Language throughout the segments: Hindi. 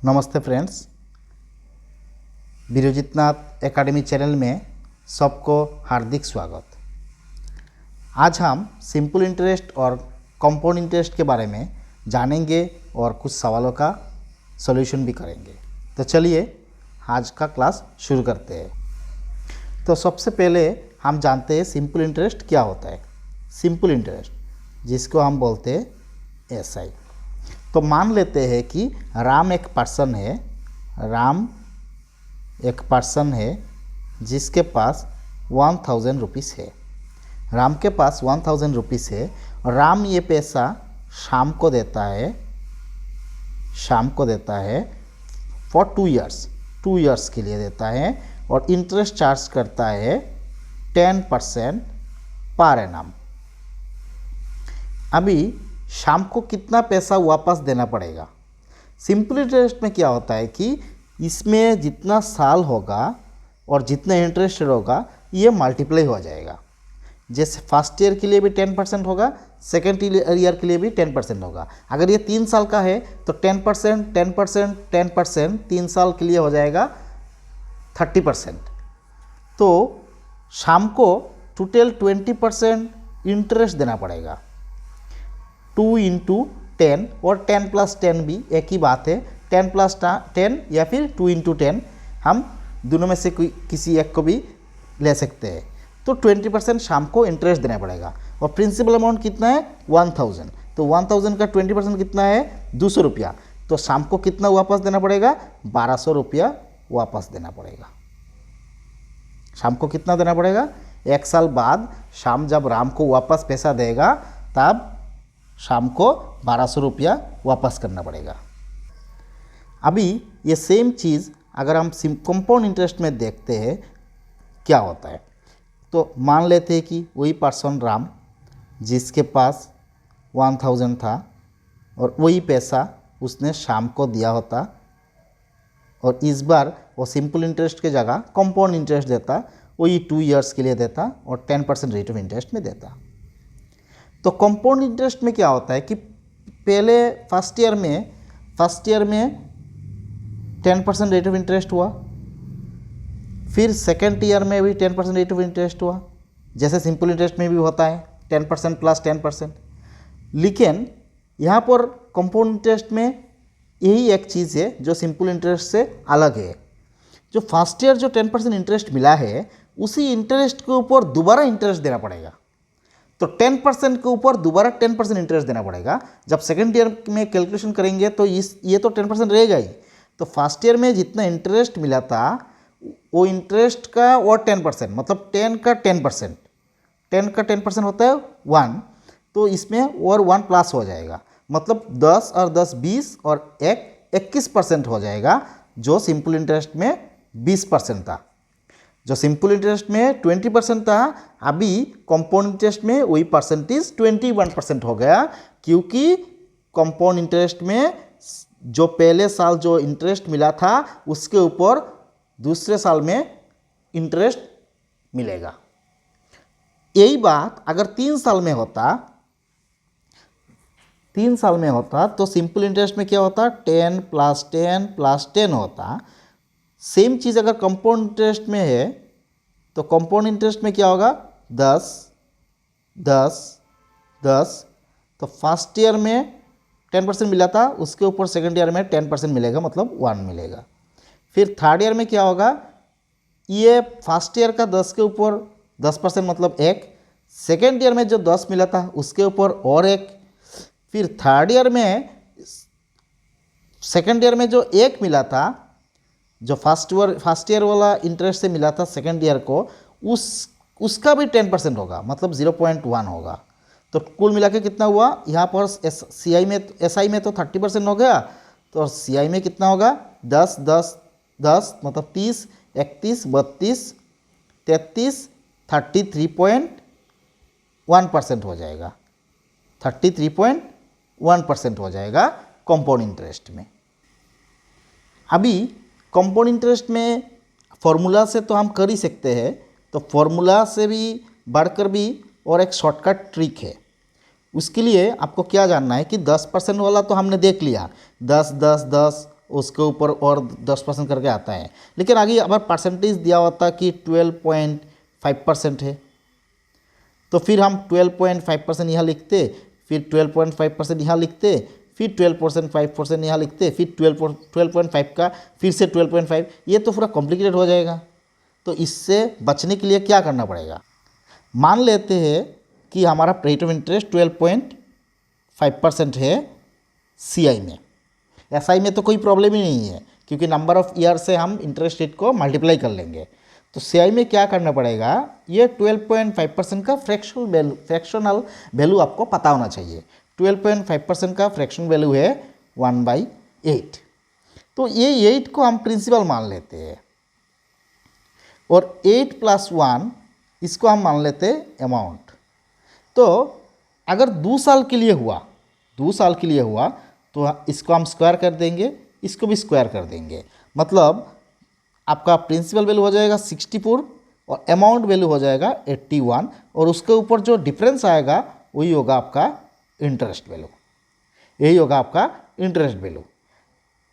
नमस्ते फ्रेंड्स, बिरजित नाथ एकेडमी चैनल में सबको हार्दिक स्वागत। आज हम सिंपल इंटरेस्ट और कंपाउंड इंटरेस्ट के बारे में जानेंगे और कुछ सवालों का सॉल्यूशन भी करेंगे। तो चलिए आज का क्लास शुरू करते हैं। तो सबसे पहले हम जानते हैं सिंपल इंटरेस्ट क्या होता है। सिंपल इंटरेस्ट जिसको हम बोलते हैं एसआई। तो मान लेते हैं कि राम एक पर्सन है जिसके पास 1000 रुपीज़ है। राम के पास 1000 रुपीज़ है और राम ये पैसा शाम को देता है फॉर 2 ईयर्स के लिए देता है और इंटरेस्ट चार्ज करता है 10% पर एनम। अभी शाम को कितना पैसा वापस देना पड़ेगा। सिंपल इंटरेस्ट में क्या होता है कि इसमें जितना साल होगा और जितना इंटरेस्ट होगा ये मल्टीप्लाई हो जाएगा। जैसे फर्स्ट ईयर के लिए भी 10% होगा, सेकेंड ईयर के लिए भी 10% होगा। अगर ये 3 साल का है तो 10% 3 साल के लिए हो जाएगा 30%। तो शाम को टोटल 20% इंटरेस्ट देना पड़ेगा। 2 × 10 और 10 + 10 भी एक ही बात है। 10 + 10 या फिर 2 × 10 हम दोनों में से किसी एक को भी ले सकते हैं। तो 20% शाम को इंटरेस्ट देना पड़ेगा और प्रिंसिपल अमाउंट कितना है 1000। तो 1000 का 20% कितना है 200 रुपया। तो शाम को कितना वापस देना पड़ेगा 1200 रुपया वापस देना पड़ेगा। शाम को कितना देना पड़ेगा 1 साल बाद शाम जब राम को वापस पैसा देगा तब शाम को 1200 रुपया वापस करना पड़ेगा। अभी ये सेम चीज़ अगर हम कंपाउंड इंटरेस्ट में देखते हैं क्या होता है। तो मान लेते हैं कि वही पर्सन राम जिसके पास 1000 था और वही पैसा उसने शाम को दिया होता और इस बार वो सिंपल इंटरेस्ट की जगह कंपाउंड इंटरेस्ट देता, वही 2 ईयर्स के लिए देता और 10% रेट ऑफ इंटरेस्ट में देता। तो कंपाउंड इंटरेस्ट में क्या होता है कि पहले फर्स्ट ईयर में 10% रेट ऑफ इंटरेस्ट हुआ, फिर सेकेंड ईयर में भी 10% रेट ऑफ इंटरेस्ट हुआ, जैसे सिंपल इंटरेस्ट में भी होता है 10% + 10%। लेकिन यहाँ पर कंपाउंड इंटरेस्ट में यही एक चीज़ है जो सिंपल इंटरेस्ट से अलग है। जो फर्स्ट ईयर जो 10% इंटरेस्ट मिला है उसी इंटरेस्ट के ऊपर दोबारा इंटरेस्ट देना पड़ेगा। तो 10% के ऊपर दोबारा 10% इंटरेस्ट देना पड़ेगा। जब सेकेंड ईयर में कैलकुलेशन करेंगे तो ये तो 10% रहेगा ही। तो फर्स्ट ईयर में जितना इंटरेस्ट मिला था वो इंटरेस्ट का और 10% मतलब 10 का 10%, 10 का 10% होता है 1। तो इसमें और 1 प्लस हो जाएगा, मतलब 10 और 10 20 और 1 21% हो जाएगा। जो सिंपल इंटरेस्ट में 20% था, जो सिंपल इंटरेस्ट में 20% था, अभी कंपाउंड इंटरेस्ट में वही परसेंटेज 21% हो गया। क्योंकि कंपाउंड इंटरेस्ट में जो पहले साल जो इंटरेस्ट मिला था उसके ऊपर दूसरे साल में इंटरेस्ट मिलेगा। यही बात अगर 3 साल में होता तो सिंपल इंटरेस्ट में क्या होता 10 + 10 + 10 होता। सेम चीज़ अगर कंपाउंड इंटरेस्ट में है तो कंपाउंड इंटरेस्ट में क्या होगा 10 10 10। तो फर्स्ट ईयर में 10% मिला था, उसके ऊपर सेकेंड ईयर में 10% मिलेगा, मतलब 1 मिलेगा। फिर थर्ड ईयर में क्या होगा, ये फर्स्ट ईयर का 10 के ऊपर 10% मतलब 1, सेकेंड ईयर में जो 10 मिला था उसके ऊपर और 1, फिर थर्ड ईयर में सेकेंड ईयर में जो 1 मिला था, जो फर्स्ट ईयर वाला इंटरेस्ट से मिला था सेकेंड ईयर को, उसका भी 10% होगा, मतलब 0.1 होगा। तो कुल मिला के कितना हुआ यहाँ पर एसआई में तो 30% हो गया, तो सीआई में कितना होगा 10 10 10 मतलब 30 31 32 33 33.1% हो जाएगा। 33.1% हो जाएगा कंपाउंड इंटरेस्ट में। अभी कंपाउंड इंटरेस्ट में फॉर्मूला से तो हम कर ही सकते हैं, तो फॉर्मूला से भी बढ़कर भी और एक शॉर्टकट ट्रिक है। उसके लिए आपको क्या जानना है कि 10% वाला तो हमने देख लिया, 10 10 10 उसके ऊपर और 10% करके आता है। लेकिन आगे अगर परसेंटेज दिया होता कि 12.5% है तो फिर हम 12.5% यहाँ लिखते, फिर 12.5% यहाँ लिखते, फिर 12.5% यहाँ लिखते, फिर 12.5 का फिर से 12.5, ये तो पूरा कॉम्प्लिकेटेड हो जाएगा। तो इससे बचने के लिए क्या करना पड़ेगा, मान लेते हैं कि हमारा रेट ऑफ इंटरेस्ट 12.5% है CI में। SI में तो कोई प्रॉब्लम ही नहीं है क्योंकि नंबर ऑफ ईयर से हम इंटरेस्ट रेट को मल्टीप्लाई कर लेंगे। तो CI में क्या करना पड़ेगा, ये 12.5% का फ्रैक्शनल वैल्यू आपको पता होना चाहिए। 12.5% का फ्रैक्शन वैल्यू है 1/8। तो ये 8 को हम प्रिंसिपल मान लेते हैं और 8 + 1 इसको हम मान लेते हैं अमाउंट। तो अगर 2 साल के लिए हुआ, 2 साल के लिए हुआ तो इसको हम स्क्वायर कर देंगे, इसको भी स्क्वायर कर देंगे, मतलब आपका प्रिंसिपल वैल्यू हो जाएगा 64 और अमाउंट वैल्यू हो जाएगा 81 और उसके ऊपर जो डिफरेंस आएगा वही होगा आपका इंटरेस्ट वैल्यू, यही होगा आपका इंटरेस्ट वैल्यू।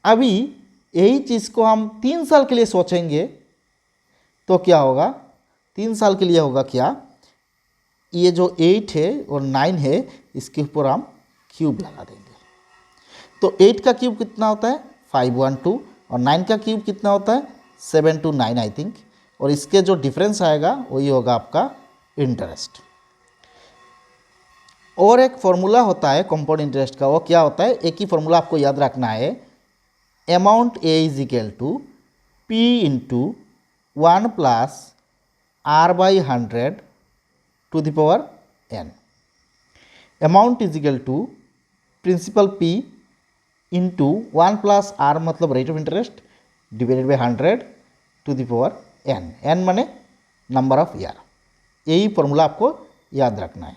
अभी यही चीज़ को हम 3 साल के लिए सोचेंगे तो क्या होगा, 3 साल के लिए होगा क्या, ये जो 8 है और 9 है इसके ऊपर हम क्यूब लगा देंगे। तो 8 का क्यूब कितना होता है 512 और 9 का क्यूब कितना होता है 729 आई थिंक, और इसके जो डिफरेंस आएगा वही होगा आपका इंटरेस्ट। और एक फॉर्मूला होता है कंपाउंड इंटरेस्ट का, वो क्या होता है, एक ही फॉर्मूला आपको याद रखना है, amount A = P × 1 + R/100 to the power n। Amount = principal P × 1 + R मतलब rate of interest divided by 100 to the power n, n माने नंबर ऑफ ईयर। यही फॉर्मूला आपको याद रखना है।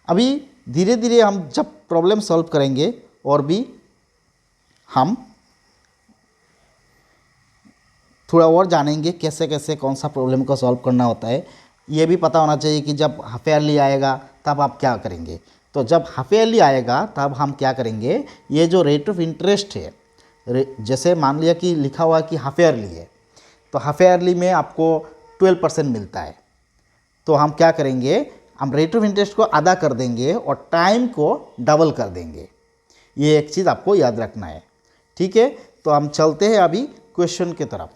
अभी धीरे धीरे हम जब प्रॉब्लम सॉल्व करेंगे और भी हम थोड़ा और जानेंगे कैसे कैसे कौन सा प्रॉब्लम को सॉल्व करना होता है। ये भी पता होना चाहिए कि जब हाफ ईयरली आएगा तब आप क्या करेंगे। तो जब हाफ ईयरली आएगा तब हम क्या करेंगे, ये जो रेट ऑफ इंटरेस्ट है, जैसे मान लिया कि लिखा हुआ है कि हाफ ईयरली है, तो हाफ ईयरली में आपको 12% मिलता है। तो हम क्या करेंगे, हम रेट ऑफ इंटरेस्ट को आधा कर देंगे और टाइम को डबल कर देंगे। ये एक चीज़ आपको याद रखना है, ठीक है। तो हम चलते हैं अभी क्वेश्चन की तरफ।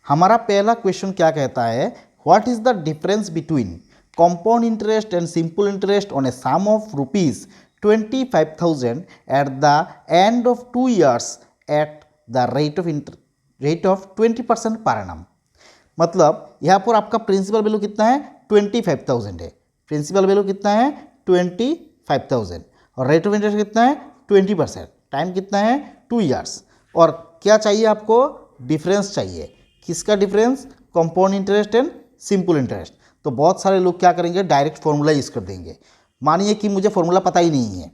हमारा पहला क्वेश्चन क्या कहता है, what is the difference between compound interest and simple interest on a sum of rupees 25,000 at the end of 2 years at the rate of 20% per annum। मतलब यहाँ पर आपका प्रिंसिपल वैल्यू कितना है 25,000 है, प्रिंसिपल वैल्यू कितना है 25,000 और रेट ऑफ इंटरेस्ट कितना है 20%, टाइम कितना है 2 ईयर्स। और क्या चाहिए आपको, डिफरेंस चाहिए। किसका difference, compound interest and simple interest. तो बहुत सारे लोग क्या करेंगे, डायरेक्ट फॉर्मूला यूज़ कर देंगे। मानिए कि मुझे फॉर्मूला पता ही नहीं है,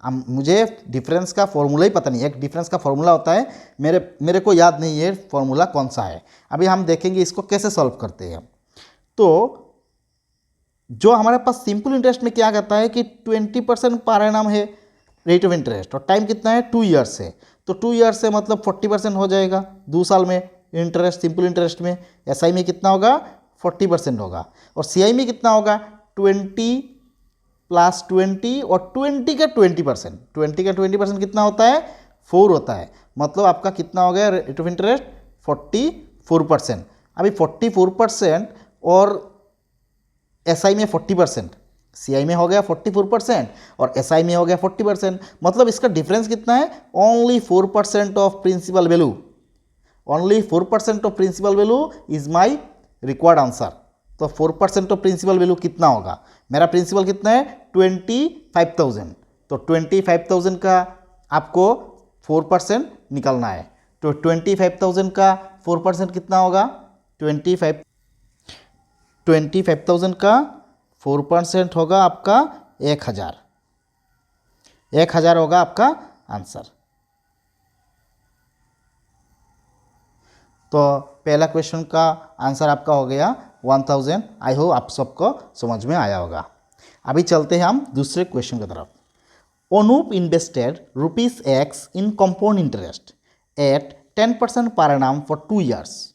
मुझे डिफरेंस का फॉर्मूला ही पता नहीं है। एक डिफरेंस का फॉर्मूला होता है, मेरे को याद नहीं है फॉर्मूला कौन सा है। अभी हम देखेंगे इसको कैसे सॉल्व करते हैं। तो जो हमारे पास सिंपल इंटरेस्ट में क्या कहता है कि 20% पर एनम है रेट ऑफ इंटरेस्ट और टाइम कितना है 2 ईयर्स है। तो 2 ईयर्स से मतलब 40% हो जाएगा 2 साल में इंटरेस्ट, सिंपल इंटरेस्ट में। SI में कितना होगा 40% होगा और CI में कितना होगा 20 + 20 और 20 का 20%, 20 का 20% कितना होता है 4 होता है। मतलब आपका कितना हो गया रेट ऑफ इंटरेस्ट 44%। अभी 44% और SI में 40%, CI में हो गया 44% और SI में हो गया 40%। मतलब इसका डिफरेंस कितना है, only 4% of principal value, only 4% of principal value is my required answer. तो 4% ऑफ प्रिंसिपल वैल्यू कितना होगा, मेरा प्रिंसिपल कितना है 25,000। तो 25,000 का आपको 4% निकालना है। तो 25,000 का 4% कितना होगा, 25,000 का 4% होगा आपका 1,000। 1,000 होगा आपका आंसर। तो पहला क्वेश्चन का आंसर आपका हो गया 1000। आई होप आप सबको समझ में आया होगा। अभी चलते हैं हम दूसरे क्वेश्चन की तरफ। Anoop invested ₹X in compound interest at 10% per annum for 2 years.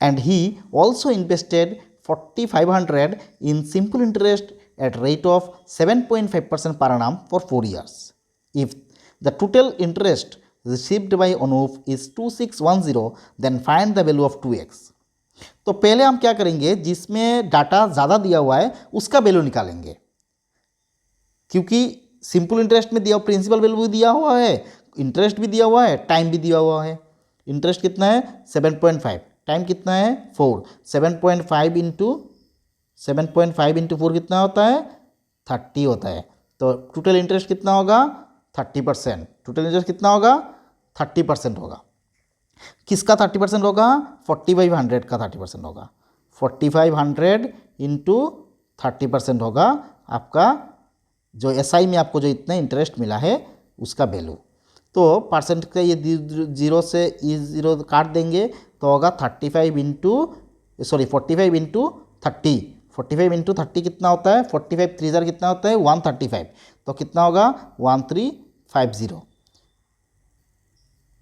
And he also invested 4,500 in simple interest at rate of 7.5% per annum for 4 years. If the total interest received by Anup is 2610, then find the value of 2x. तो पहले हम क्या करेंगे, जिसमें डाटा ज़्यादा दिया हुआ है उसका वैल्यू निकालेंगे, क्योंकि सिंपल इंटरेस्ट में दिया प्रिंसिपल वैल्यू भी दिया हुआ है, इंटरेस्ट भी दिया हुआ है, टाइम भी दिया हुआ है। इंटरेस्ट कितना है 7.5, टाइम कितना है 4, 7.5 इंटू 4 कितना होता है 30 होता है। तो टोटल इंटरेस्ट कितना होगा 30%। टोटल इंटरेस्ट कितना होगा 30% होगा। किसका 30% होगा 4500 का 30% होगा। 4500 इंटू 30% होगा आपका जो एसआई में आपको जो इतना इंटरेस्ट मिला है उसका वैल्यू। तो परसेंट का ये जीरो से ई जीरो काट देंगे तो होगा 45 इंटू 30। 45 इंटू 30 कितना होता है 45 3 कितना होता है 135, तो कितना होगा 1350।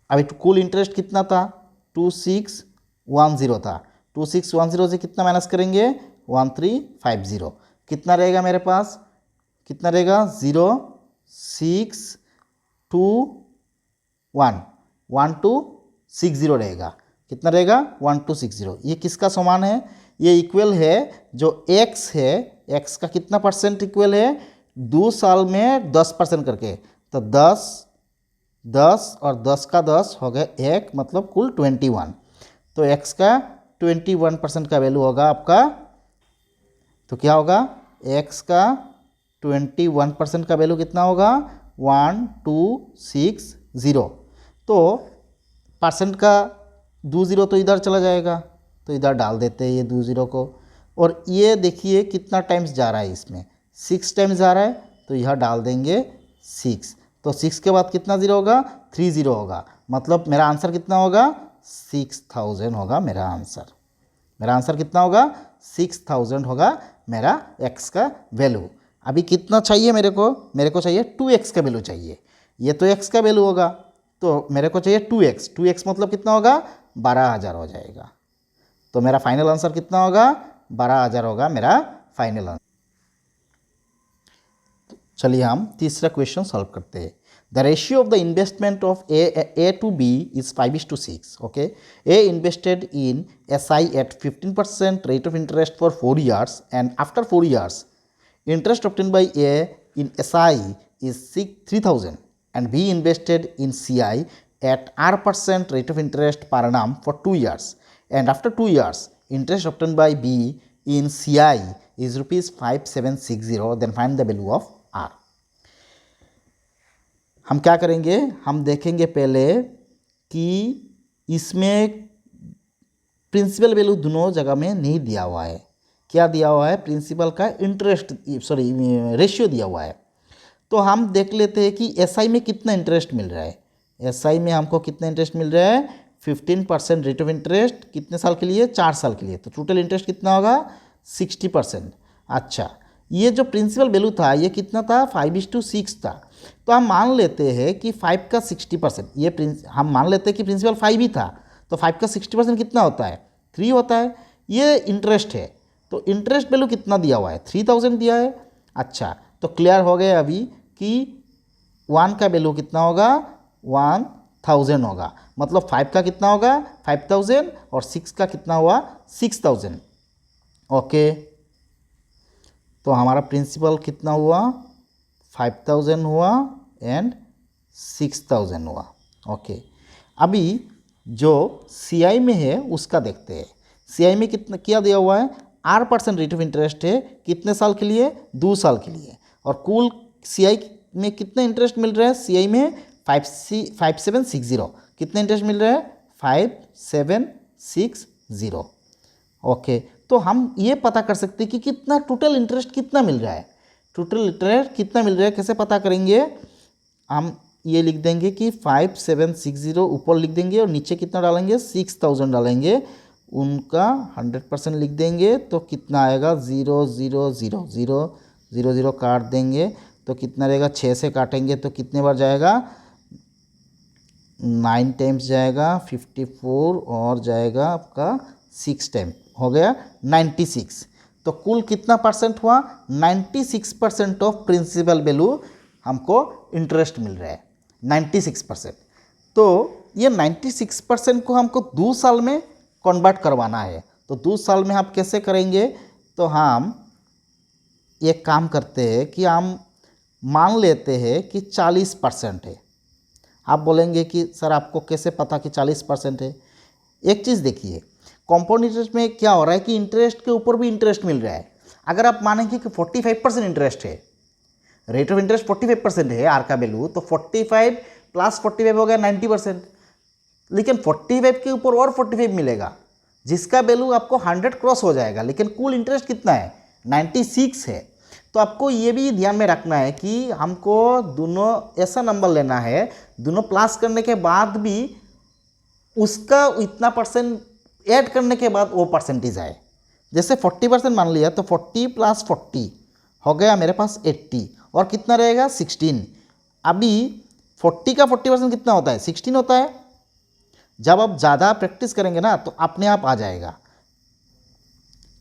अभी कुल इंटरेस्ट कितना था 2610 था। 2610 से कितना माइनस करेंगे 1350, कितना रहेगा मेरे पास, कितना रहेगा 1260 रहेगा। कितना रहेगा 1260। ये किसका समान है, ये इक्वल है जो x है, x का कितना परसेंट इक्वल है 2 साल में 10% करके, तो 10 और 10 का 10 हो गया 1, मतलब कुल 21। तो x का 21% का वैल्यू होगा आपका, तो क्या होगा x का 21% का वैल्यू कितना होगा 1260। तो परसेंट का 20 तो इधर चला जाएगा, तो इधर डाल देते हैं ये 20 को। और ये देखिए कितना टाइम्स जा रहा है, इसमें 6 टाइम्स जा रहा है, तो यह डाल देंगे 6। तो 6 के बाद कितना ज़ीरो होगा 30 होगा, मतलब मेरा आंसर कितना होगा 6000 होगा मेरा आंसर। मेरा आंसर कितना होगा 6000 होगा मेरा x का वैल्यू। अभी कितना चाहिए मेरे को चाहिए 2x का वैल्यू चाहिए। ये तो x का वैल्यू होगा, तो मेरे को चाहिए 2x। 2x मतलब कितना होगा 12000 हो जाएगा। तो मेरा फाइनल आंसर कितना होगा 12000 होगा मेरा फाइनल आंसर। चलिए हम तीसरा क्वेश्चन सॉल्व करते हैं। The ratio of the investment of A to B is 5:6. Okay, A invested in SI at 15% rate of interest for 4 years, and after 4 years, interest obtained by A in SI is 3000, and B invested in CI at R% rate of interest per annum for 2 years, and after 2 years, interest obtained by B in CI is rupees 5760. Then find the value of R. हम क्या करेंगे, हम देखेंगे पहले कि इसमें प्रिंसिपल वैल्यू दोनों जगह में नहीं दिया हुआ है। क्या दिया हुआ है, प्रिंसिपल का इंटरेस्ट रेशियो दिया हुआ है। तो हम देख लेते हैं कि एसआई में कितना इंटरेस्ट मिल रहा है। एसआई में हमको कितना इंटरेस्ट मिल रहा है 15% रेट ऑफ इंटरेस्ट, कितने साल के लिए 4 साल के लिए। तो टोटल इंटरेस्ट कितना होगा 60%। अच्छा, ये जो प्रिंसिपल वैल्यू था ये कितना था 5:6 था। तो हम मान लेते हैं कि 5 का 60%, ये हम मान लेते हैं कि प्रिंसिपल 5 ही था, तो 5 का 60% कितना होता है 3 होता है। ये इंटरेस्ट है, तो इंटरेस्ट वैल्यू कितना दिया हुआ है 3000 दिया है। अच्छा, तो क्लियर हो गया अभी कि 1 का वैल्यू कितना होगा 1000 होगा, मतलब 5 का कितना होगा 5000 और 6 का कितना हुआ 6000। ओके, तो हमारा प्रिंसिपल कितना हुआ 5000 हुआ एंड 6000 हुआ। ओके, अभी जो सीआई में है उसका देखते हैं। सीआई में कितना क्या दिया हुआ है R% रेट ऑफ इंटरेस्ट है, कितने साल के लिए 2 साल के लिए। और कुल सीआई में कितना इंटरेस्ट मिल रहा है, सीआई में 5760, कितना इंटरेस्ट मिल रहा है 5760। ओके, तो हम ये पता कर सकते हैं कि कितना टोटल इंटरेस्ट कितना मिल रहा है। टोटल इंटरेस्ट कितना मिल रहा है कैसे पता करेंगे, हम ये लिख देंगे कि 5760 ऊपर लिख देंगे और नीचे कितना डालेंगे 6000 डालेंगे, उनका 100% लिख देंगे। तो कितना आएगा 0 काट देंगे, तो कितना रहेगा 6 से काटेंगे तो कितने बार जाएगा 9 टाइम्स जाएगा 54 और जाएगा आपका 6 टाइम, हो गया 96। तो कुल कितना परसेंट हुआ? 96% ऑफ प्रिंसिपल वैल्यू हमको इंटरेस्ट मिल रहा है, 96%। तो ये 96% को हमको 2 साल में कन्वर्ट करवाना है। तो 2 साल में आप कैसे करेंगे? तो हम एक काम करते हैं कि हम मान लेते हैं कि 40% है। आप बोलेंगे कि सर आपको कैसे पता कि 40% है? एक चीज़ देखिए, कंपाउंड इंटरेस्ट में क्या हो रहा है कि इंटरेस्ट के ऊपर भी इंटरेस्ट मिल रहा है। अगर आप मानेंगे कि 45% इंटरेस्ट है, रेट ऑफ इंटरेस्ट 45% है आर का वैल्यू, तो 45 प्लस 45 हो गया 90%। लेकिन 45 के ऊपर और 45 मिलेगा, जिसका वैल्यू आपको 100 क्रॉस हो जाएगा। लेकिन कुल इंटरेस्ट कितना है? 96 है। तो आपको ये भी ध्यान में रखना है कि हमको दोनों ऐसा नंबर लेना है, दोनों प्लस करने के बाद भी उसका इतना परसेंट ऐड करने के बाद वो परसेंटेज आए। जैसे 40% मान लिया तो 40 प्लस 40 हो गया मेरे पास 80, और कितना रहेगा 16। अभी 40 का 40% कितना होता है? 16 होता है। जब आप ज़्यादा प्रैक्टिस करेंगे ना तो अपने आप आ जाएगा।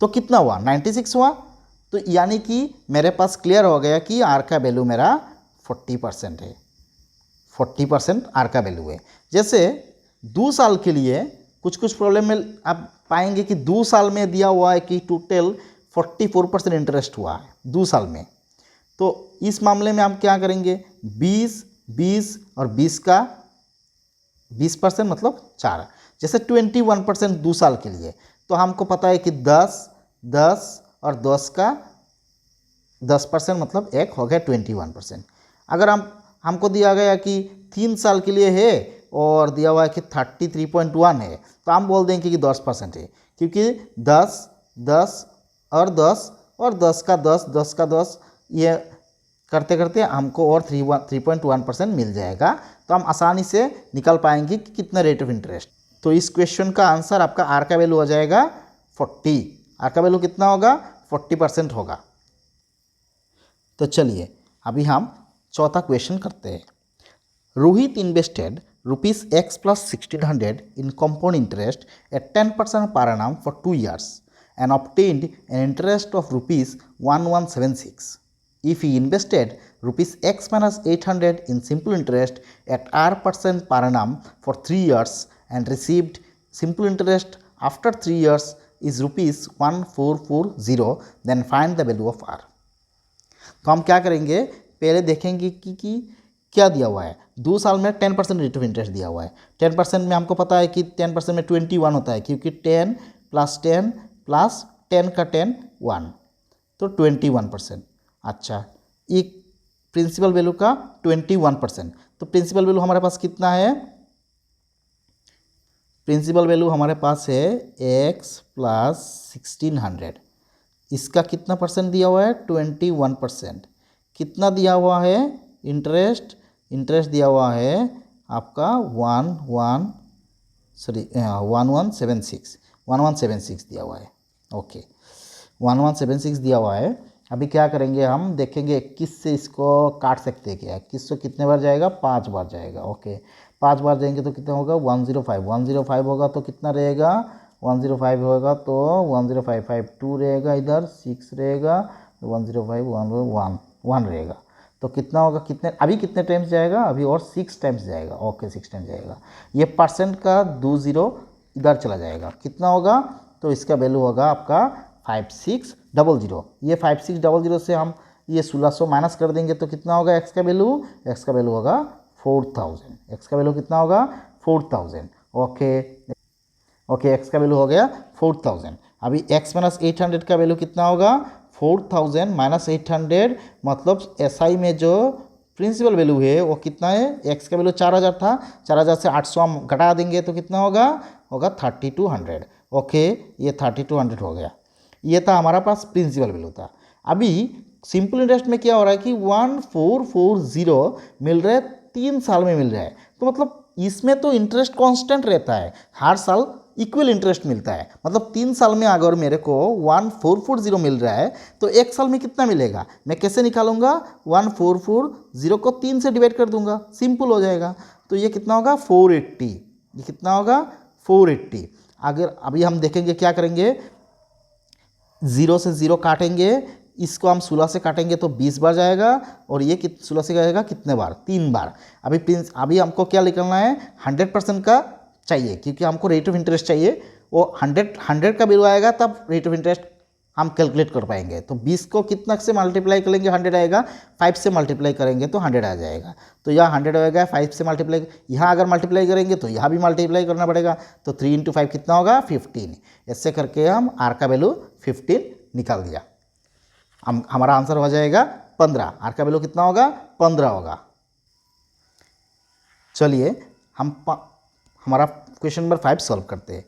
तो कितना हुआ? 96 हुआ। तो यानी कि मेरे पास क्लियर हो गया कि आर का वैल्यू मेरा 40% है, 40% आर का वैल्यू है। जैसे 2 साल के लिए कुछ कुछ प्रॉब्लम में आप पाएंगे कि 2 साल में दिया हुआ है कि टोटल 44% इंटरेस्ट हुआ है 2 साल में। तो इस मामले में हम क्या करेंगे? 20, 20 और 20 का 20% मतलब 4। जैसे 21% 2 साल के लिए, तो हमको पता है कि 10, 10 और 10 का 10% मतलब 1 हो गया 21%। अगर हमको दिया गया कि 3 साल के लिए है और दिया हुआ है कि 33.1 है, तो हम बोल देंगे कि 10% है, क्योंकि 10, 10 और 10 और 10 का 10, 10 का 10 ये करते करते हमको और 3.1% मिल जाएगा। तो हम आसानी से निकाल पाएंगे कि कितना रेट ऑफ इंटरेस्ट। तो इस क्वेश्चन का आंसर आपका आर का वैल्यू हो जाएगा 40। आर का वैल्यू कितना होगा? 40% होगा। तो चलिए अभी हम चौथा क्वेश्चन करते हैं। Rohit invested ₹X plus 1600 in compound interest at 10% per annum for 2 years and obtained an interest of ₹1176. If he invested ₹X minus 800 in simple interest at R% per annum for 3 years and received simple interest after 3 years is ₹1440, then find the value of R. तो हम क्या करेंगे? पहले देखेंगे कि क्या दिया हुआ है। 2 साल में 10% रेट ऑफ इंटरेस्ट दिया हुआ है। 10% में हमको पता है कि 10% में 21 होता है, क्योंकि 10 प्लस 10 प्लस 10 का 10 1, तो 21%। अच्छा, एक प्रिंसिपल वैल्यू का 21%। तो प्रिंसिपल वैल्यू हमारे पास कितना है? प्रिंसिपल वैल्यू हमारे पास है x प्लस 1600। इसका कितना परसेंट दिया हुआ है? 21%। कितना दिया हुआ है? इंटरेस्ट दिया हुआ है आपका 1176 दिया हुआ है। ओके, 1176 दिया हुआ है। अभी क्या करेंगे? हम देखेंगे 21 से इसको काट सकते हैं क्या? 21 से कितने बार जाएगा? 5 बार जाएगा। ओके, 5 बार जाएंगे तो कितना होगा? 105 होगा तो कितना रहेगा? 105 होगा तो 10552 रहेगा, इधर 6 रहेगा, 105 1 रहेगा। तो कितना होगा? अभी कितने टाइम्स जाएगा? अभी और 6 टाइम्स जाएगा। ओके, 6 टाइम्स जाएगा। ये परसेंट का 2 0 इधर चला जाएगा। कितना होगा? तो इसका वैल्यू होगा आपका 5600। ये 5600 से हम ये 1600 माइनस कर देंगे तो कितना होगा एक्स का वैल्यू? एक्स का वैल्यू होगा 4000। एक्स का वैल्यू कितना होगा? 4000। ओके, एक्स का वैल्यू हो गया 4000। अभी x माइनस 800 का वैल्यू कितना होगा? 4000 माइनस 800, मतलब SI में जो प्रिंसिपल वैल्यू है वो कितना है? x का वैल्यू 4000 था, 4000 से 800 हम घटा देंगे तो कितना होगा? 3200। ओके, ये 3200 हो गया। ये था हमारा पास प्रिंसिपल वैल्यू था। अभी सिंपल इंटरेस्ट में क्या हो रहा है कि 1440 मिल रहा है, 3 साल में मिल रहा है। तो मतलब इसमें तो इंटरेस्ट कांस्टेंट रहता है, हर साल इक्वल इंटरेस्ट मिलता है। मतलब 3 साल में अगर मेरे को 1440 मिल रहा है तो 1 साल में कितना मिलेगा? मैं कैसे निकालूंगा? 1440 को 3 से डिवाइड कर दूंगा, सिंपल हो जाएगा। तो ये कितना होगा 480, ये कितना होगा 480। अगर अभी हम देखेंगे क्या करेंगे, 0 से 0 काटेंगे, इसको हम 16 से काटेंगे तो 20 बार जाएगा, और ये 16 से जाएगा कितने बार, 3 बार। अभी हमको क्या निकलना है, 100% का चाहिए, क्योंकि हमको रेट ऑफ इंटरेस्ट चाहिए। वो 100 का वैल्यू आएगा तब रेट ऑफ इंटरेस्ट हम कैलकुलेट कर पाएंगे। तो 20 को कितना से मल्टीप्लाई करेंगे, 100 आएगा, 5 से मल्टीप्लाई करेंगे तो 100 आ जाएगा। तो यहाँ 100 आएगा, 5 से मल्टीप्लाई, यहाँ अगर मल्टीप्लाई करेंगे तो यहाँ भी मल्टीप्लाई करना पड़ेगा। तो 3 × 5 कितना होगा 15। ऐसे करके हम आर का वैल्यू 15 निकाल दिया। हमारा आंसर हो जाएगा 15। आर का वैल्यू कितना होगा, 15 होगा। चलिए हमारा क्वेश्चन नंबर 5 सॉल्व करते हैं।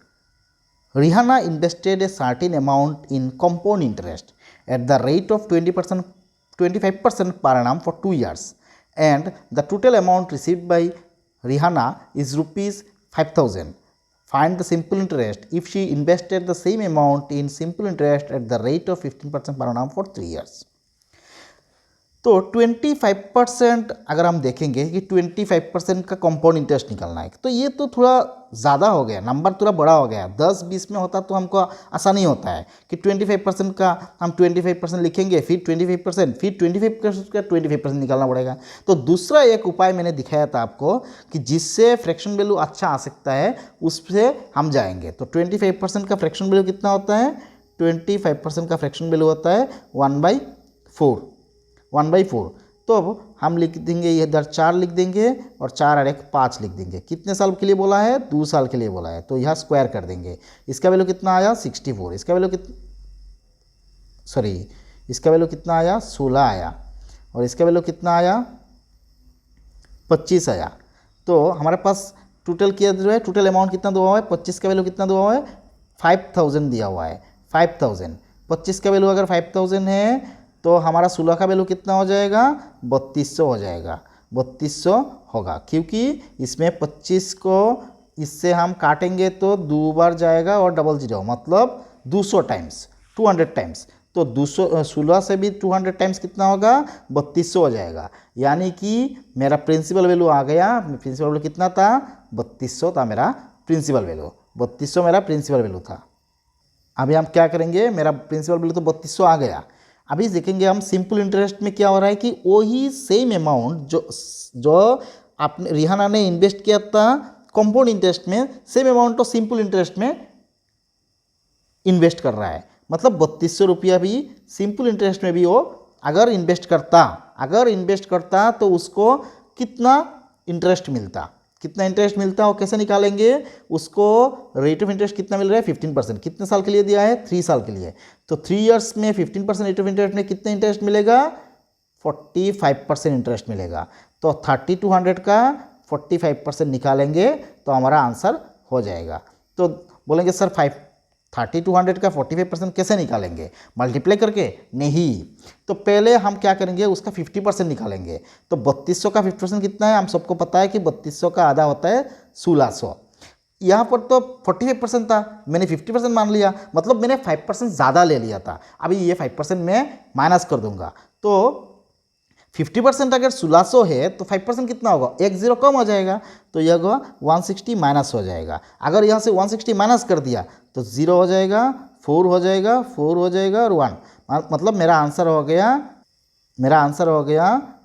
Rihanna invested a certain amount in compound interest at the rate of 25% per annum for 2 years, and the total amount received by Rihanna is rupees 5,000. Find the simple interest if she invested the same amount in simple interest at the rate of 15% per annum for 3 years. तो 25% अगर हम देखेंगे कि 25% का कंपाउंड इंटरेस्ट निकलना है, तो ये तो थोड़ा ज़्यादा हो गया, नंबर थोड़ा बड़ा हो गया। 10-20 में होता तो हमको आसानी होता है कि 25% का हम 25% लिखेंगे, फिर 25%, फिर 25% का 25% निकालना पड़ेगा। तो दूसरा एक उपाय मैंने दिखाया था आपको कि जिससे फ्रैक्शन वैल्यू अच्छा आ सकता है, उससे हम जाएंगे। तो 25% का फ्रैक्शन वैल्यू कितना होता है, 25% का फ्रैक्शन वैल्यू होता है 1/4। तो अब हम लिख देंगे, ये इधर 4 लिख देंगे और 4 और 1 5 लिख देंगे। कितने साल के लिए बोला है, 2 साल के लिए बोला है, तो यहाँ स्क्वायर कर देंगे। इसका वैल्यू कितना आया 64, इसका वैल्यू इसका वैल्यू कितना आया 16 आया, और इसका वैल्यू कितना आया 25 आया। तो हमारे पास टोटल किया जो है, टोटल अमाउंट कितना दिया हुआ है, 25 का वैल्यू कितना दिया हुआ है 5000 दिया हुआ है, 5000। 25 का वैल्यू अगर 5000 है तो हमारा 16 का वैल्यू कितना हो जाएगा 3200 हो जाएगा, 3200 होगा, क्योंकि इसमें 25 को इससे हम काटेंगे तो 2 बार जाएगा और 00, मतलब 200 टाइम्स, 200 टाइम्स। तो 16 से भी 200 टाइम्स कितना होगा 3200 हो जाएगा। यानी कि मेरा प्रिंसिपल वैल्यू आ गया। प्रिंसिपल वैल्यू कितना था 3200 था मेरा प्रिंसिपल वैल्यू, 3200 मेरा प्रिंसिपल वैल्यू था। अभी हम क्या करेंगे, मेरा प्रिंसिपल वैल्यू तो 3200 आ गया। अभी देखेंगे हम सिंपल इंटरेस्ट में क्या हो रहा है कि वही सेम अमाउंट जो आपने रिहाना ने इन्वेस्ट किया था कंपाउंड इंटरेस्ट में, सेम अमाउंट तो सिंपल इंटरेस्ट में इन्वेस्ट कर रहा है। मतलब 3200 रुपया भी सिंपल इंटरेस्ट में भी वो अगर इन्वेस्ट करता तो उसको कितना इंटरेस्ट मिलता, वो कैसे निकालेंगे, उसको रेट ऑफ इंटरेस्ट कितना मिल रहा है 15%। कितने साल के लिए दिया है 3 साल के लिए। तो 3 इयर्स में 15% रेट ऑफ इंटरेस्ट में कितना इंटरेस्ट मिलेगा 45% इंटरेस्ट मिलेगा। तो 3200 का 45% निकालेंगे तो हमारा आंसर हो जाएगा। तो बोलेंगे सर 3200 का 45% कैसे निकालेंगे, मल्टीप्लाई करके? नहीं, तो पहले हम क्या करेंगे उसका 50% निकालेंगे। तो 3200 का 50% कितना है, हम सबको पता है कि 3200 का आधा होता है 1600। यहाँ पर तो 45% था, मैंने 50% मान लिया, मतलब मैंने 5% ज़्यादा ले लिया था। अभी ये 5% मैं माइनस कर दूंगा। तो 50% अगर 1600 है तो 5% कितना होगा, 10 कम हो जाएगा, तो यह होगा 160 माइनस हो जाएगा। अगर यहाँ से 160 माइनस कर दिया तो 0 हो जाएगा, 4 हो जाएगा, 4 हो जाएगा और 1, मतलब मेरा आंसर हो गया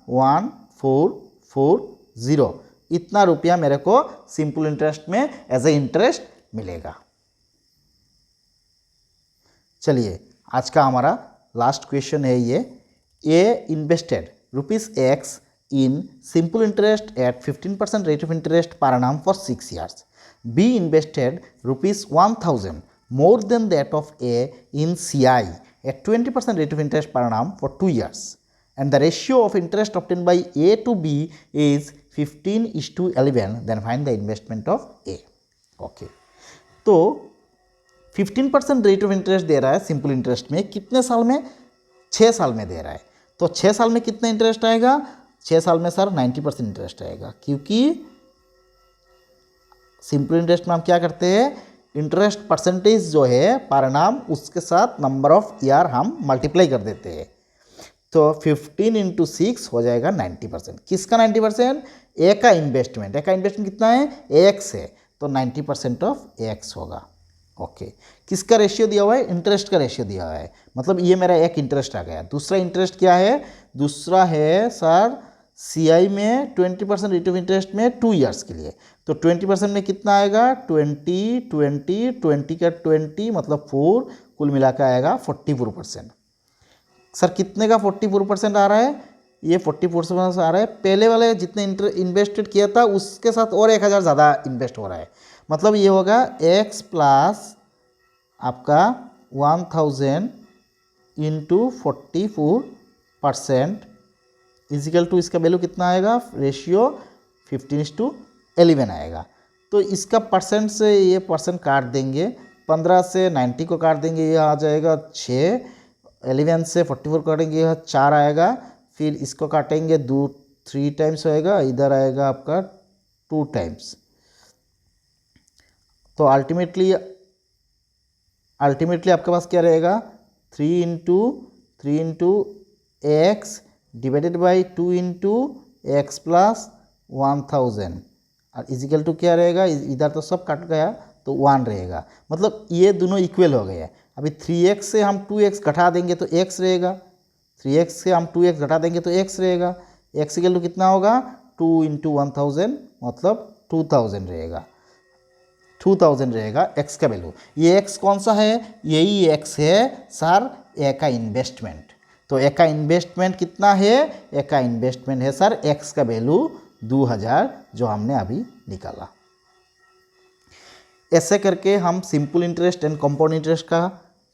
1440। इतना रुपया मेरे को सिंपल इंटरेस्ट में एज ए इंटरेस्ट मिलेगा। चलिए आज का हमारा लास्ट क्वेश्चन है ये। ए invested ₹X in simple interest at 15% rate of interest per annum for 6 years. B invested ₹1000 more than that of A in CI at 20% rate of interest per annum for 2 years. And the ratio of interest obtained by A to B is 15:11. Then find the investment of A. Okay. तो 15% रेट ऑफ इंटरेस्ट दे रहा है सिंपल इंटरेस्ट में, कितने साल में, 6 साल में दे रहा है। तो 6 साल में कितना इंटरेस्ट आएगा, 6 साल में सर 90% इंटरेस्ट आएगा, क्योंकि सिंपल इंटरेस्ट में हम क्या करते हैं, इंटरेस्ट परसेंटेज जो है पर नाम उसके साथ नंबर ऑफ ईयर हम मल्टीप्लाई कर देते हैं। तो 15 इंटू 6 हो जाएगा 90%। किसका 90%? ए का इन्वेस्टमेंट। ए का इन्वेस्टमेंट कितना है? एक्स है, तो 90% ऑफ एक्स होगा। ओके। किसका रेशियो दिया हुआ है? इंटरेस्ट का रेशियो दिया हुआ है, मतलब ये मेरा एक इंटरेस्ट आ गया। दूसरा इंटरेस्ट क्या है? दूसरा है सर CI में 20% रेट ऑफ इंटरेस्ट में 2 ईयर्स के लिए। तो 20% में कितना आएगा? 20 20 20 का 20 मतलब 4, कुल मिला के आएगा 44%। सर कितने का 44% आ रहा है? ये 44% आ रहा है। पहले वाले जितने इन्वेस्टेड किया था उसके साथ और 1000 ज़्यादा इन्वेस्ट हो रहा है, मतलब ये होगा x प्लस आपका 1000 इंटू 44% इजिकल टू इसका वैल्यू कितना आएगा? रेशियो 15:11 आएगा। तो इसका परसेंट से ये परसेंट काट देंगे, 15 से 90 को काट देंगे, ये आ जाएगा 6, 11 से 44 काटेंगे, यह 4 आएगा, फिर इसको काटेंगे 3 टाइम्स होएगा, इधर आएगा आपका 2 टाइम्स। तो अल्टीमेटली आपके पास क्या रहेगा? 3 into x divided by 2 into x plus 1000 और इजिकल टू क्या रहेगा? इधर तो सब कट गया तो 1 रहेगा, मतलब ये दोनों इक्वल हो गए। अभी 3x से हम 2x घटा देंगे तो x रहेगा, 3x से हम 2x घटा देंगे तो x रहेगा। x इक्वल टू कितना होगा? 2 इंटू 1000 मतलब 2000 रहेगा, 2000 रहेगा x का वैल्यू। ये x कौन सा है? यही x है सर ए का इन्वेस्टमेंट। तो ए का इन्वेस्टमेंट कितना है? ए का इन्वेस्टमेंट है सर x का वैल्यू 2000 जो हमने अभी निकाला। ऐसे करके हम simple interest and compound interest का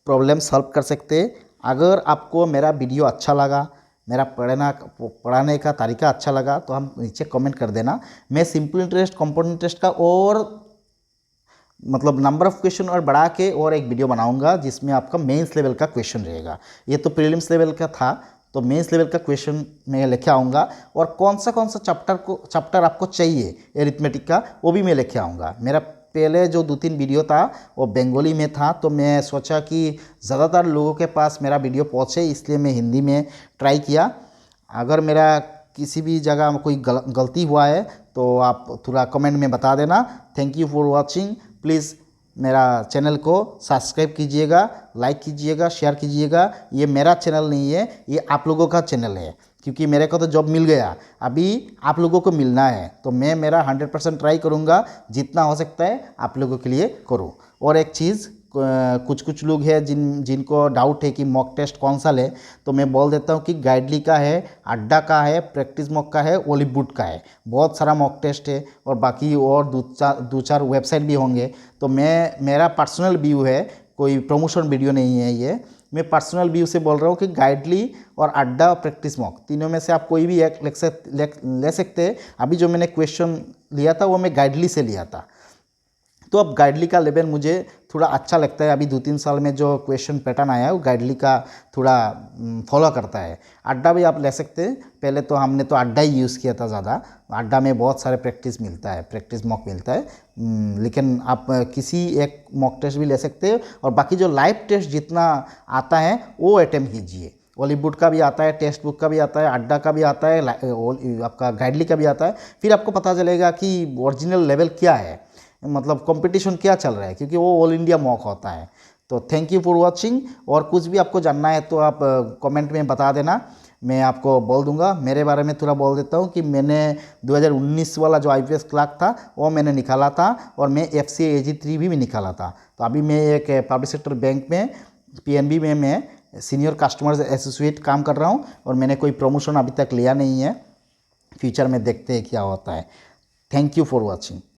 प्रॉब्लम सॉल्व कर सकते हैं। अगर आपको मेरा वीडियो अच्छा लगा, मेरा पढ़ाने का तरीका अच्छा लगा तो हम नीचे कमेंट कर देना। मैं सिंपल इंटरेस्ट कंपाउंड इंटरेस्ट का और मतलब नंबर ऑफ़ क्वेश्चन और बढ़ा के और एक वीडियो बनाऊंगा जिसमें आपका मेंस लेवल का क्वेश्चन रहेगा। ये तो प्रीलिम्स लेवल का था, तो मेंस लेवल का क्वेश्चन मैं लेके आऊँगा और कौन सा चैप्टर आपको चाहिए एरिथमेटिक का वो भी मैं लेके आऊँगा। मेरा पहले जो 2-3 वीडियो था वो बंगाली में था, तो मैं सोचा कि ज़्यादातर लोगों के पास मेरा वीडियो पहुँचे, इसलिए मैं हिंदी में ट्राई किया। अगर मेरा किसी भी जगह कोई गलती हुआ है तो आप थोड़ा कमेंट में बता देना। Thank you for watching. Please मेरा चैनल को सब्सक्राइब कीजिएगा, लाइक कीजिएगा, शेयर कीजिएगा। ये मेरा चैनल नहीं है, ये आप लोगों का चैनल है, क्योंकि मेरे को तो जॉब मिल गया, अभी आप लोगों को मिलना है। तो मैं मेरा 100% ट्राई करूँगा, जितना हो सकता है आप लोगों के लिए करूँ। और एक चीज़, कुछ लोग हैं जिनको डाउट है कि मॉक टेस्ट कौन सा ले, तो मैं बोल देता हूँ कि गाइडली का है, अड्डा का है, प्रैक्टिस मॉक का है, ओलिवुड का है, बहुत सारा मॉक टेस्ट है और बाकी और दो चार वेबसाइट भी होंगे। तो मेरा पर्सनल व्यू है, कोई प्रमोशन वीडियो नहीं है ये, मैं पर्सनल व्यू से बोल रहा हूँ कि गाइडली और अड्डा और प्रैक्टिस मॉक तीनों में से आप कोई भी एक ले सकते हैं। अभी जो मैंने क्वेश्चन लिया था वो मैं गाइडली से लिया था, तो अब गाइडली का लेवल मुझे थोड़ा अच्छा लगता है। अभी 2-3 साल में जो क्वेश्चन पैटर्न आया है वो गाइडली का थोड़ा फॉलो करता है। अड्डा भी आप ले सकते हैं, पहले तो हमने तो अड्डा ही यूज़ किया था ज़्यादा। अड्डा में बहुत सारे प्रैक्टिस मिलता है, प्रैक्टिस मॉक मिलता है, लेकिन आप किसी एक मॉक टेस्ट भी ले सकते हैं। और बाकी जो लाइव टेस्ट जितना आता है वो अटेम्प्ट कीजिए। ओलिवुड का भी आता है, टेक्स्ट बुक का भी आता है, अड्डा का भी आता है, आपका गाइडली का भी आता है। फिर आपको पता चलेगा कि ओरिजिनल लेवल क्या है, मतलब कंपटीशन क्या चल रहा है, क्योंकि वो ऑल इंडिया मॉक होता है। तो थैंक यू फॉर वाचिंग। और कुछ भी आपको जानना है तो आप कमेंट में बता देना, मैं आपको बोल दूंगा। मेरे बारे में थोड़ा बोल देता हूँ कि मैंने 2019 वाला जो IPS क्लर्क था वो मैंने निकाला था, और मैं FCA AG3 भी निकाला था। तो अभी मैं एक पब्लिक सेक्टर बैंक में PNB में मैं सीनियर कस्टमर एसोसिएट काम कर रहा हूँ, और मैंने कोई प्रमोशन अभी तक लिया नहीं है। फ्यूचर में देखते हैं क्या होता है। Thank you for watching.